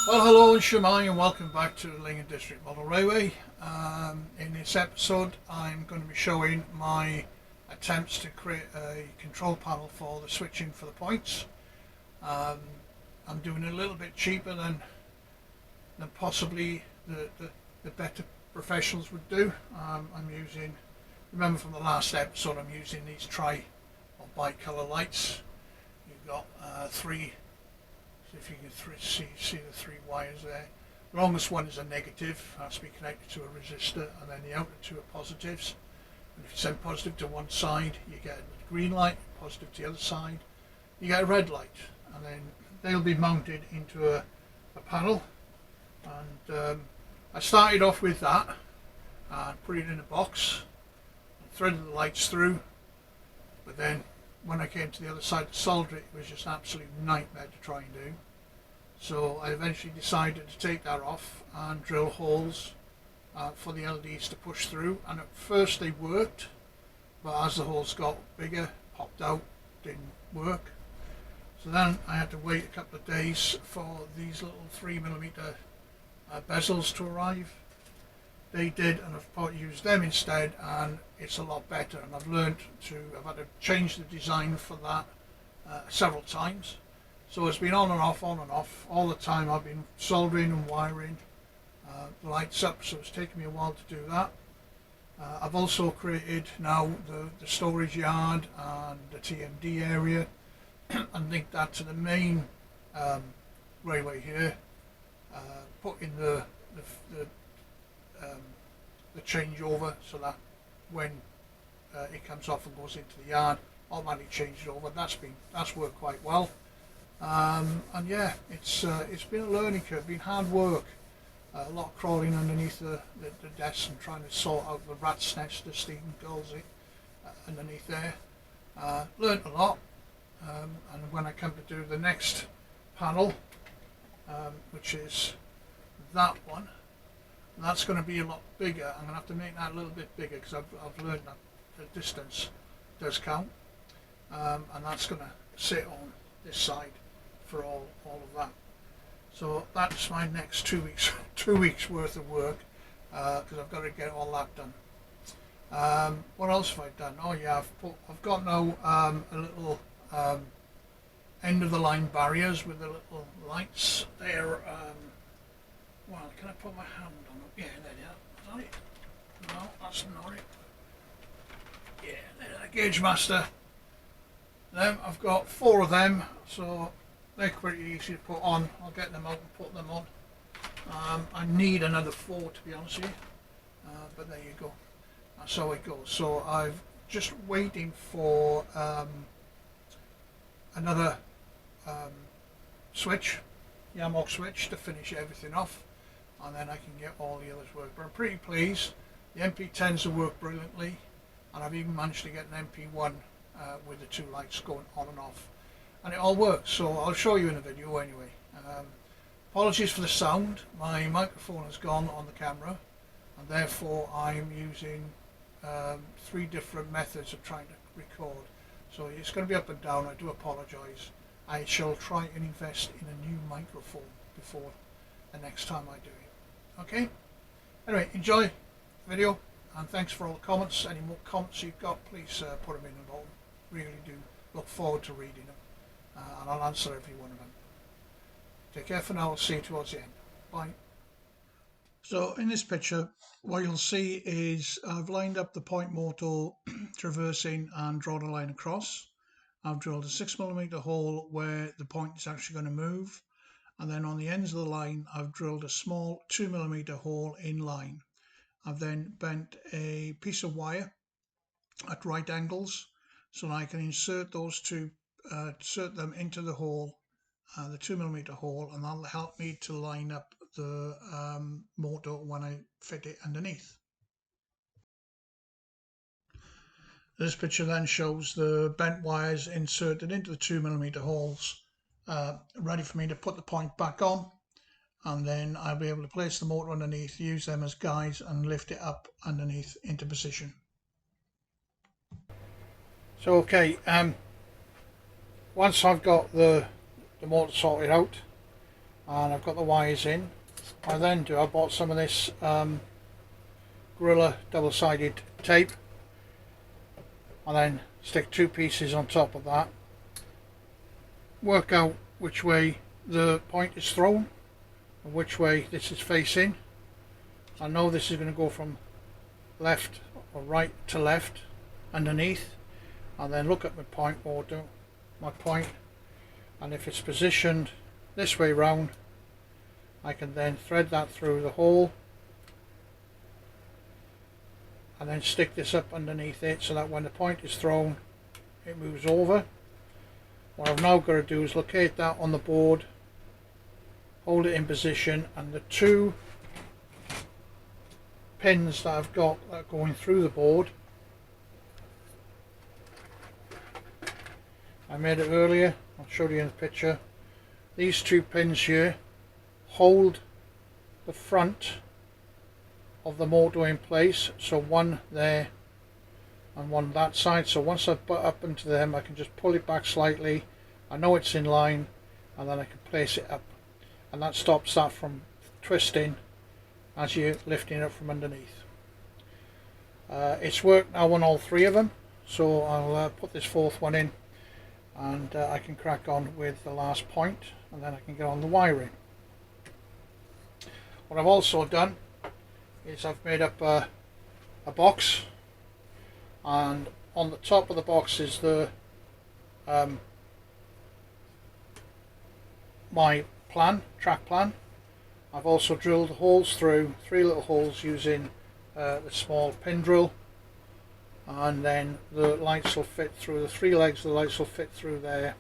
Well, hello and Shemai, and welcome back to the Lyng District Model Railway. In this episode, I'm going to be showing my attempts to create a control panel for the switching for the points. I'm doing it a little bit cheaper than possibly the better professionals would do. I'm using, remember from the last episode, I'm using these tri or bi-colour lights. You've got three. So if you can see the three wires there. The longest one is a negative, has to be connected to a resistor, and then the outer two are positives. And if you send positive to one side, you get a green light, positive to the other side, you get a red light. And then they'll be mounted into a panel. And I started off with that, and put it in a box, and threaded the lights through, but then when I came to the other side to solder it, it was just an absolute nightmare to try and do. So I eventually decided to take that off and drill holes for the LEDs to push through, and at first they worked, but as the holes got bigger, popped out, didn't work. So then I had to wait a couple of days for these little 3mm bezels to arrive. They did, and I've used them instead, and it's a lot better. And I've had to change the design for that several times. So it's been on and off all the time. I've been soldering and wiring the lights up, so it's taken me a while to do that. I've also created now the storage yard and the TMD area and linked that to the main railway here. Put in the changeover so that when it comes off and goes into the yard, automatically changes over. That's worked quite well. And yeah, it's been a learning curve, been hard work, a lot of crawling underneath the desk and trying to sort out the rat's nest, as Stephen calls it, underneath there. Learned a lot, and when I come to do the next panel, which is that one, that's going to be a lot bigger. I'm going to have to make that a little bit bigger because I've learned that the distance does count, and that's going to sit on this side for all of that. So that's my next 2 weeks 2 weeks worth of work, because I've got to get all that done. What else have I done? Oh yeah, I've got now a little end of the line barriers with the little lights. They're well, can I put my hand on it? Yeah, there you are. Is that it? No, that's not it. Yeah, there's a gauge master. Them, I've got 4 of them, so they're pretty easy to put on. I'll get them out and put them on. I need another 4 to be honest with you, but there you go. That's how it goes. So I'm just waiting for another switch, Yamok switch, to finish everything off, and then I can get all the others work. But I'm pretty pleased. The MP10s have worked brilliantly, and I've even managed to get an MP1 with the 2 lights going on and off, and it all works. So I'll show you in a video anyway. Apologies for the sound. My microphone has gone on the camera, and therefore I'm using 3 different methods of trying to record. So it's going to be up and down. I do apologise. I shall try and invest in a new microphone before the next time I do it. Okay? Anyway, enjoy the video, and thanks for all the comments. Any more comments you've got, please put them in the bottom. Really do look forward to reading them, and I'll answer every one of them. Take care for now. I'll see you towards the end. Bye. So in this picture, what you'll see is I've lined up the point motor traversing and drawn a line across. I've drilled a 6mm hole where the point is actually going to move, and then on the ends of the line I've drilled a small 2mm hole in line. I've then bent a piece of wire at right angles so that I can insert those two, insert them into the hole, the 2mm hole, and that'll help me to line up the motor when I fit it underneath. This picture then shows the bent wires inserted into the 2mm holes, ready for me to put the point back on, and then I'll be able to place the motor underneath, use them as guides, and lift it up underneath into position. So okay, once I've got the motor sorted out, and I've got the wires in. I bought some of this Gorilla double-sided tape, and then stick 2 pieces on top of that. Work out which way the point is thrown and which way this is facing. I know this is going to go from left or right to left underneath, and then look at my point order, and if it's positioned this way round, I can then thread that through the hole and then stick this up underneath it, so that when the point is thrown it moves over. What I've now got to do is locate that on the board, hold it in position, and the 2 pins that I've got that are going through the board, I made it earlier, I'll show you in the picture. These 2 pins here hold the front of the motor in place, so one there and one that side. So once I've put up into them, I can just pull it back slightly, I know it's in line, and then I can place it up, and that stops that from twisting as you're lifting it up from underneath. It's worked now on all 3 of them, so I'll put this 4th one in, and I can crack on with the last point, and then I can get on the wiring. What I've also done is I've made up a box, and on the top of the box is the my track plan. I've also drilled holes through, 3 little holes using the small pin drill, and then the lights will fit through the 3 legs. The lights will fit through there,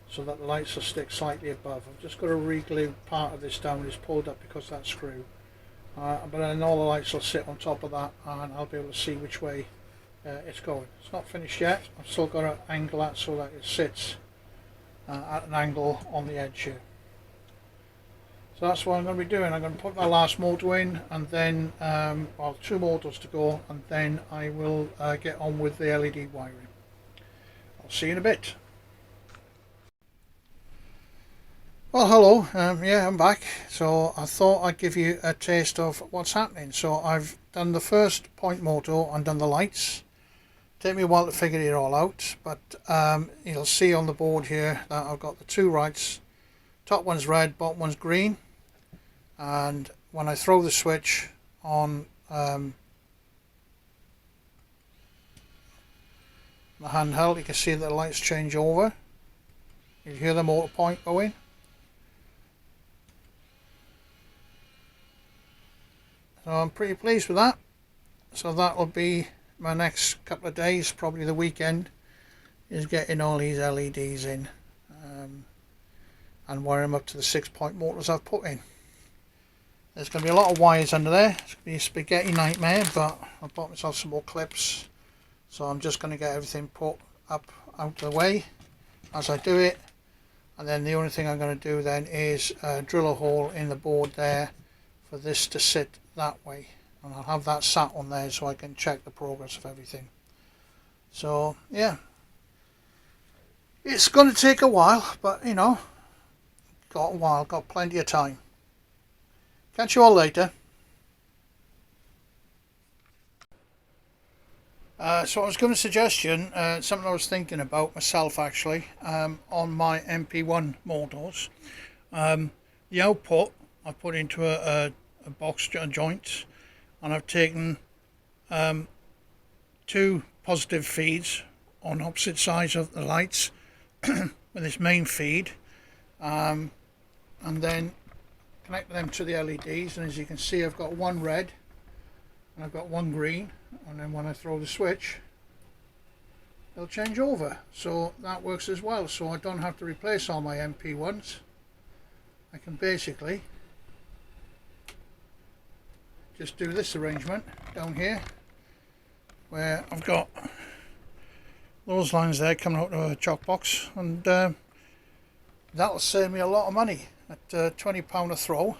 so that the lights will stick slightly above. I've just got to re-glue part of this down. It's pulled up because of that screw, but then all the lights will sit on top of that, and I'll be able to see which way it's going. It's not finished yet. I've still got to angle that so that it sits at an angle on the edge here. So that's what I'm going to be doing. I'm going to put my last motor in, and then well, 2 motors to go, and then I will get on with the LED wiring. I'll see you in a bit. Well, hello, yeah, I'm back. So I thought I'd give you a taste of what's happening. So I've done the first point motor and done the lights. Take me a while to figure it all out, but you'll see on the board here that I've got the 2 lights. Top one's red, bottom one's green, and when I throw the switch on the handheld, you can see that the lights change over. You hear the motor point going. So I'm pretty pleased with that. So that will be my next couple of days, probably the weekend, is getting all these LEDs in and wire them up to the 6-point motors I've put in. There's going to be a lot of wires under there. It's going to be a spaghetti nightmare, but I've bought myself some more clips, so I'm just going to get everything put up out of the way as I do it, and then the only thing I'm going to do then is drill a hole in the board there for this to sit that way, and I'll have that sat on there so I can check the progress of everything. So yeah, it's going to take a while, but you know, got plenty of time. Catch you all later. So I was going to suggestion, something I was thinking about myself actually, on my MP1 motors. The output I've put into a box joint, and I've taken 2 positive feeds on opposite sides of the lights with this main feed, and then connect them to the LEDs, and as you can see I've got 1 red and I've got 1 green, and then when I throw the switch they'll change over, so that works as well. So I don't have to replace all my MP1s. I can basically just do this arrangement down here where I've got those lines there coming out of a chalk box, and that'll save me a lot of money at £20 a throw.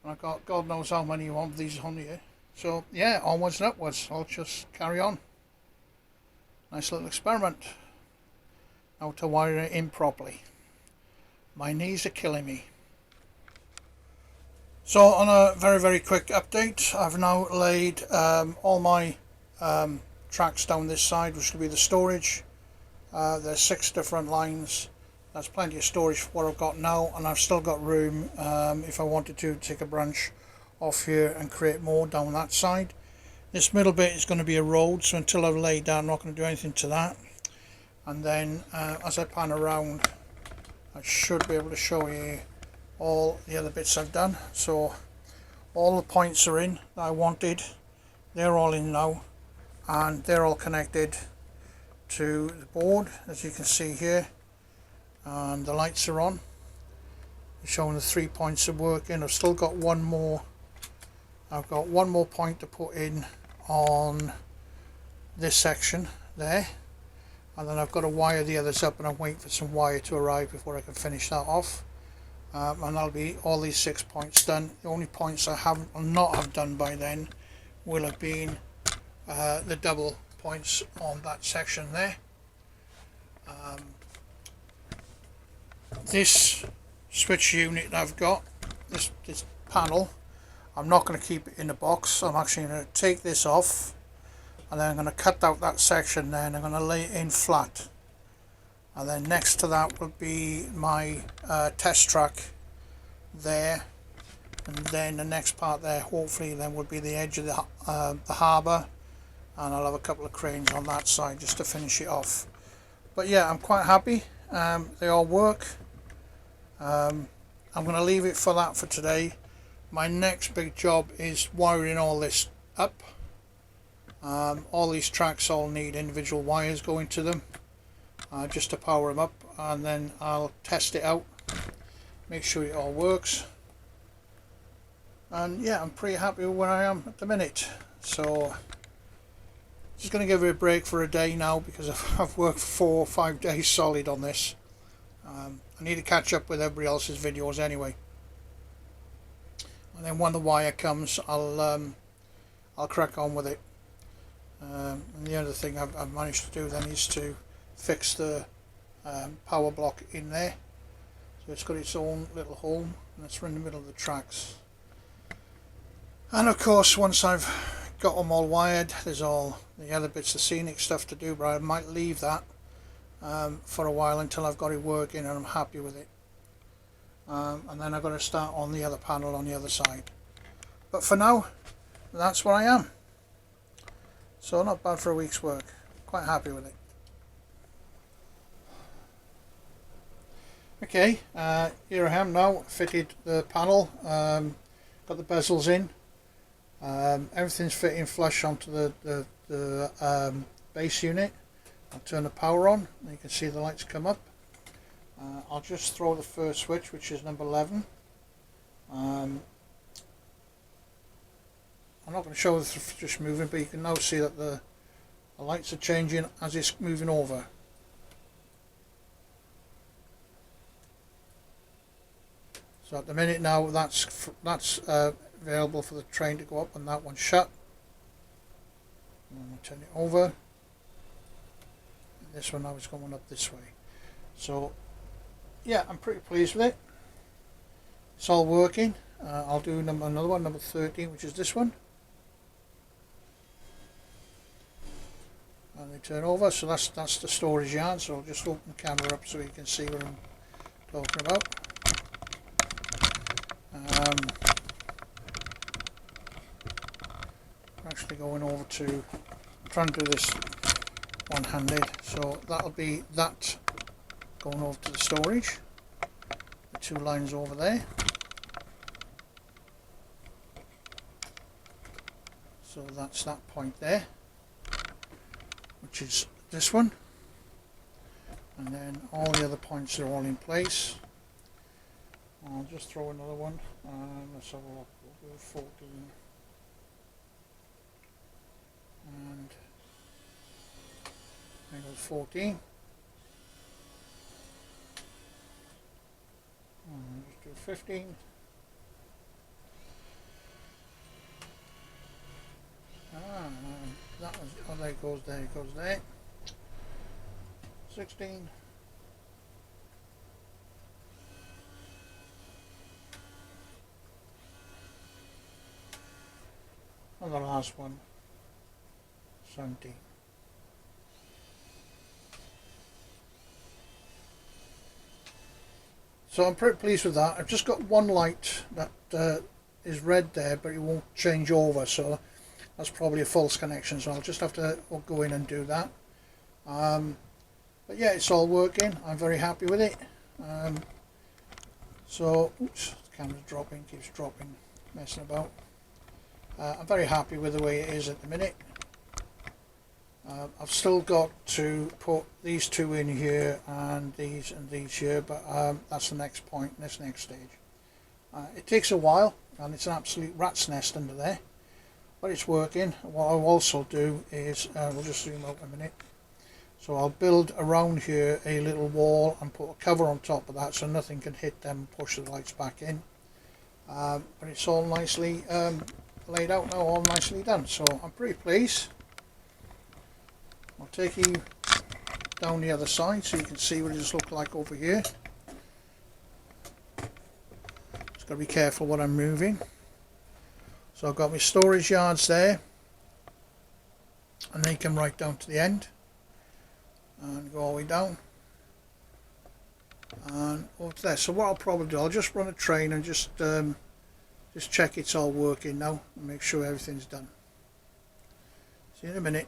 And I've got God knows how many of these on here. So yeah, onwards and upwards. I'll just carry on. Nice little experiment. Now to wire it in properly. My knees are killing me. So on a very quick update, I've now laid all my tracks down this side, which will be the storage. There's 6 different lines. That's plenty of storage for what I've got now, and I've still got room if I wanted to take a branch off here and create more down that side. This middle bit is going to be a road, so until I've laid down I'm not going to do anything to that. And then as I pan around, I should be able to show you all the other bits I've done. So all the points are in that I wanted, they're all in now, and they're all connected to the board, as you can see here, and the lights are on, showing the 3 points of working. I've still got one more. I've got one more point to put in on this section there, and then I've got to wire the others up, and I'm waiting for some wire to arrive before I can finish that off. And that'll be all these 6 points done. The only points I haven't or not have done by then will have been the double points on that section there. This switch unit I've got, this panel, I'm not going to keep it in a box. I'm actually going to take this off, and then I'm going to cut out that section there, and I'm going to lay it in flat. And then next to that will be my test track there, and then the next part there hopefully then will be the edge of the harbour, and I'll have a couple of cranes on that side just to finish it off. But yeah, I'm quite happy. They all work. I'm going to leave it for that for today. My next big job is wiring all this up. All these tracks all need individual wires going to them, just to power them up, and then I'll test it out, make sure it all works. And yeah, I'm pretty happy with where I am at the minute. So just going to give it a break for a day now, because I've worked 4 or 5 days solid on this. I need to catch up with everybody else's videos anyway, and then when the wire comes I'll crack on with it. And the other thing I've managed to do then is to fix the power block in there, so it's got its own little home, and it's in the middle of the tracks. And of course, once I've got them all wired, there's all the other bits of scenic stuff to do, but I might leave that for a while until I've got it working and I'm happy with it. And then I've got to start on the other panel on the other side. But for now, that's where I am. So not bad for a week's work. Quite happy with it. Okay, here I am now. Fitted the panel, got the bezels in. Everything's fitting flush onto the base unit. I'll turn the power on, and you can see the lights come up. I'll just throw the first switch, which is number 11. I'm not going to show the just moving, but you can now see that the lights are changing as it's moving over. So at the minute now, that's available for the train to go up, and that one's shut. And I'll turn it over. This one now is going up this way. So yeah, I'm pretty pleased with it. It's all working. I'll do another one, number 13, which is this one. And they turn over, so that's the storage yard. So I'll just open the camera up so you can see what I'm talking about. I'm actually going over to, I'm trying to do this one-handed, so that'll be that going over to the storage, the 2 lines over there. So that's that point there, which is this one, and then all the other points are all in place. I'll just throw another one, let's have a look. We'll go 14 and angle 14. Just do 15. That was, oh, there it goes, there it goes, there. 16. and the last one 17. So I'm pretty pleased with that. I've just got one light that is red there, but it won't change over, so that's probably a false connection, so I'll just have to go in and do that. But yeah, it's all working. I'm very happy with it. So, oops, the camera's dropping, keeps dropping, messing about. I'm very happy with the way it is at the minute. I've still got to put these two in here and these here, but that's the next point, this next stage. It takes a while, and it's an absolute rat's nest under there, but it's working. What I'll also do is, we'll just zoom out a minute. So I'll build around here a little wall and put a cover on top of that so nothing can hit them and push the lights back in. But it's all nicely laid out now, all nicely done, so I'm pretty pleased. I'll take you down the other side so you can see what it just looks like over here. Just got to be careful what I'm moving. So I've got my storage yards there, and they come right down to the end and go all the way down and over to there. So what I'll probably do, I'll just run a train and just check it's all working now and make sure everything's done. See you in a minute.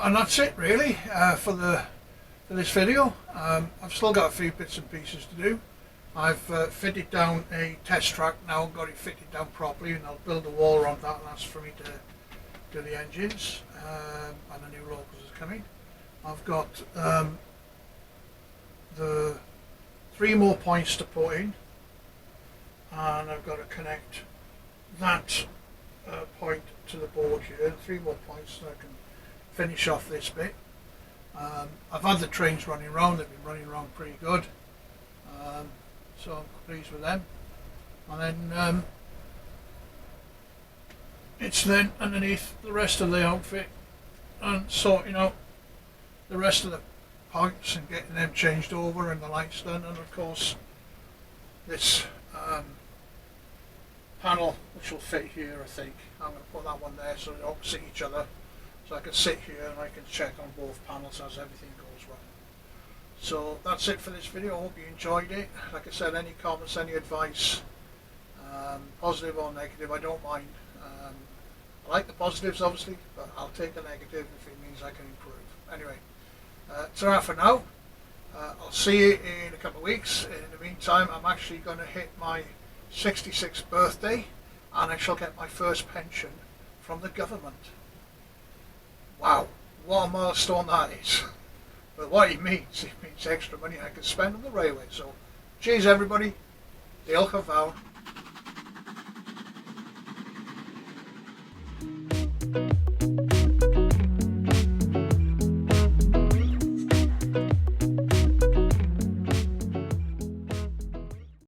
And that's it really for this video. I've still got a few bits and pieces to do. I've fitted down a test track now, got it fitted down properly, and I'll build a wall around that, and that's for me to do the engines, and the new locals is coming. I've got the 3 more points to put in, and I've got to connect that point to the board here, 3 more points so I can finish off this bit. I've had the trains running around, they've been running around pretty good, so I'm pleased with them. And then it's then underneath the rest of the outfit and sorting out the rest of the points and getting them changed over and the lights done, and of course this panel which will fit here. I think I'm going to put that one there so they're opposite each other, so I can sit here and I can check on both panels as everything goes well. So that's it for this video. I hope you enjoyed it. Like I said, any comments, any advice, positive or negative, I don't mind. I like the positives obviously, but I'll take the negative if it means I can improve. Anyway, ta-ra for now. I'll see you in a couple of weeks. In the meantime, I'm actually going to hit my 66th birthday and I shall get my first pension from the government. Wow, what a milestone that is. But what it means extra money I can spend on the railway. So, cheers everybody. Diolch yn fawr.